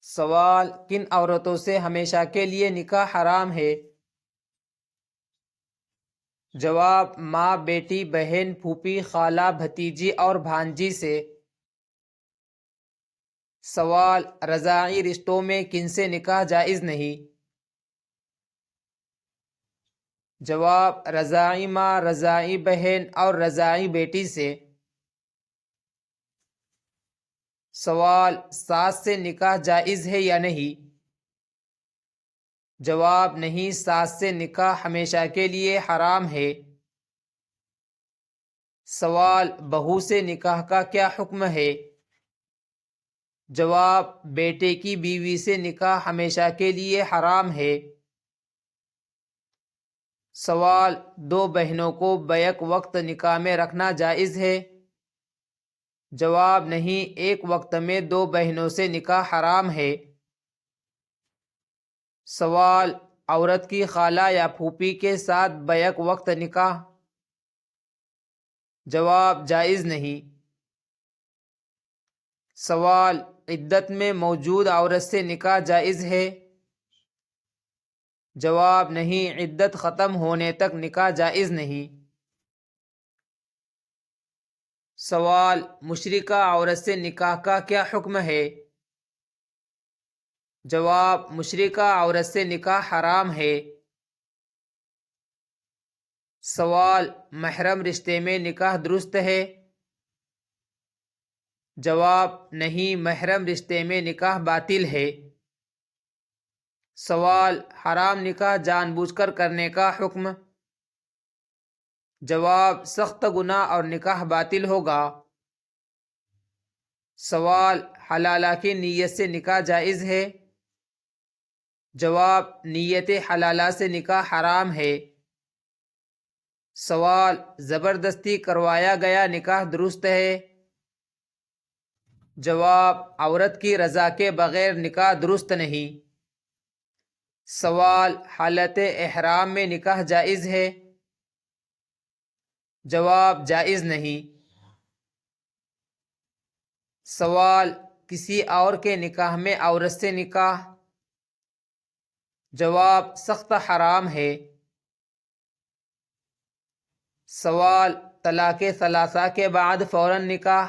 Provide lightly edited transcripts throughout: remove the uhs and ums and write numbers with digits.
سوال: کن عورتوں سے ہمیشہ کے لیے نکاح حرام ہے؟ جواب: ماں، بیٹی، بہن، پھوپھی، خالہ، بھتیجی اور بھانجی سے۔ سوال: رضاعی رشتوں میں کن سے نکاح جائز نہیں؟ جواب: رضاعی ماں، رضاعی بہن اور رضاعی بیٹی سے۔ سوال: ساس سے نکاح جائز ہے یا نہیں؟ جواب: نہیں، ساس سے نکاح ہمیشہ کے لیے حرام ہے۔ سوال: بہو سے نکاح کا کیا حکم ہے؟ جواب: بیٹے کی بیوی سے نکاح ہمیشہ کے لیے حرام ہے۔ سوال: دو بہنوں کو بیک وقت نکاح میں رکھنا جائز ہے؟ جواب: نہیں، ایک وقت میں دو بہنوں سے نکاح حرام ہے۔ سوال: عورت کی خالہ یا پھوپھی کے ساتھ بیک وقت نکاح؟ جواب: جائز نہیں۔ سوال: عدت میں موجود عورت سے نکاح جائز ہے؟ جواب: نہیں، عدت ختم ہونے تک نکاح جائز نہیں۔ سوال: مشرکہ عورت سے نکاح کا کیا حکم ہے؟ جواب: مشرکہ عورت سے نکاح حرام ہے۔ سوال: محرم رشتے میں نکاح درست ہے؟ جواب: نہیں، محرم رشتے میں نکاح باطل ہے۔ سوال: حرام نکاح جان بوجھ کر کرنے کا حکم؟ جواب: سخت گناہ اور نکاح باطل ہوگا۔ سوال: حلالہ کی نیت سے نکاح جائز ہے؟ جواب: نیت حلالہ سے نکاح حرام ہے۔ سوال: زبردستی کروایا گیا نکاح درست ہے؟ جواب: عورت کی رضا کے بغیر نکاح درست نہیں۔ سوال: حالت احرام میں نکاح جائز ہے؟ جواب: جائز نہیں۔ سوال: کسی اور کے نکاح میں عورت سے نکاح؟ جواب: سخت حرام ہے۔ سوال: طلاق ثلاثہ کے بعد فوراً نکاح؟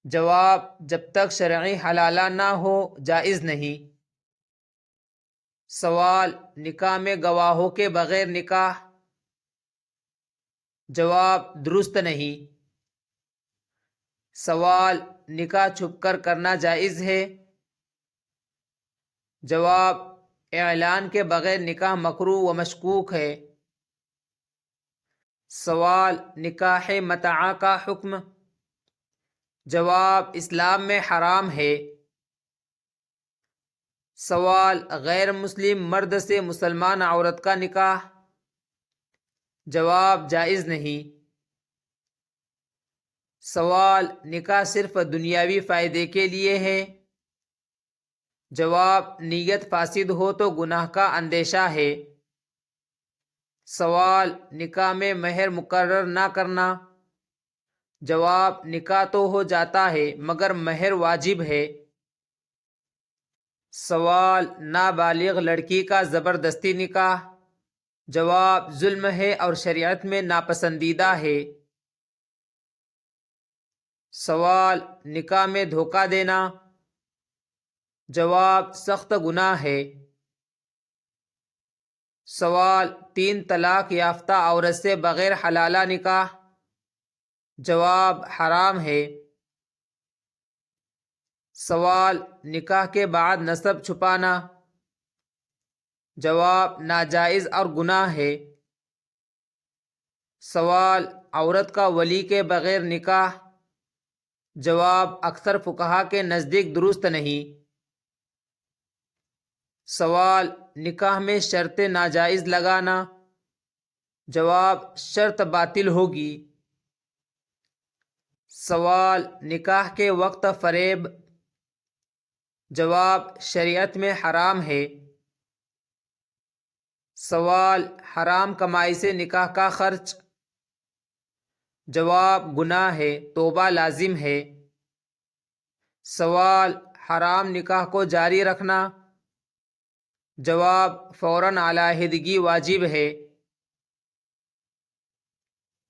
جواب: جب تک شرعی حلالہ نہ ہو جائز نہیں۔ سوال: نکاح میں گواہوں کے بغیر نکاح؟ جواب: درست نہیں۔ سوال: نکاح چھپ کر کرنا جائز ہے؟ جواب: اعلان کے بغیر نکاح مکروہ و مشکوک ہے۔ سوال: نکاح متعہ کا حکم؟ جواب: اسلام میں حرام ہے۔ سوال: غیر مسلم مرد سے مسلمان عورت کا نکاح؟ جواب: جائز نہیں۔ سوال: نکاح صرف دنیاوی فائدے کے لیے ہے؟ جواب: نیت فاسد ہو تو گناہ کا اندیشہ ہے۔ سوال: نکاح میں مہر مقرر نہ کرنا؟ جواب: نکاح تو ہو جاتا ہے مگر مہر واجب ہے۔ سوال: نابالغ لڑکی کا زبردستی نکاح؟ جواب: ظلم ہے اور شریعت میں ناپسندیدہ ہے۔ سوال: نکاح میں دھوکہ دینا؟ جواب: سخت گناہ ہے۔ سوال: 3 طلاق یافتہ عورت سے بغیر حلالہ نکاح؟ جواب: حرام ہے۔ سوال: نکاح کے بعد نسب چھپانا؟ جواب: ناجائز اور گناہ ہے۔ سوال: عورت کا ولی کے بغیر نکاح؟ جواب: اکثر فقہا کے نزدیک درست نہیں۔ سوال: نکاح میں شرط ناجائز لگانا؟ جواب: شرط باطل ہوگی۔ سوال: نکاح کے وقت فریب؟ جواب: شریعت میں حرام ہے۔ سوال: حرام کمائی سے نکاح کا خرچ؟ جواب: گناہ ہے، توبہ لازم ہے۔ سوال: حرام نکاح کو جاری رکھنا؟ جواب: فوراً علیحدگی واجب ہے،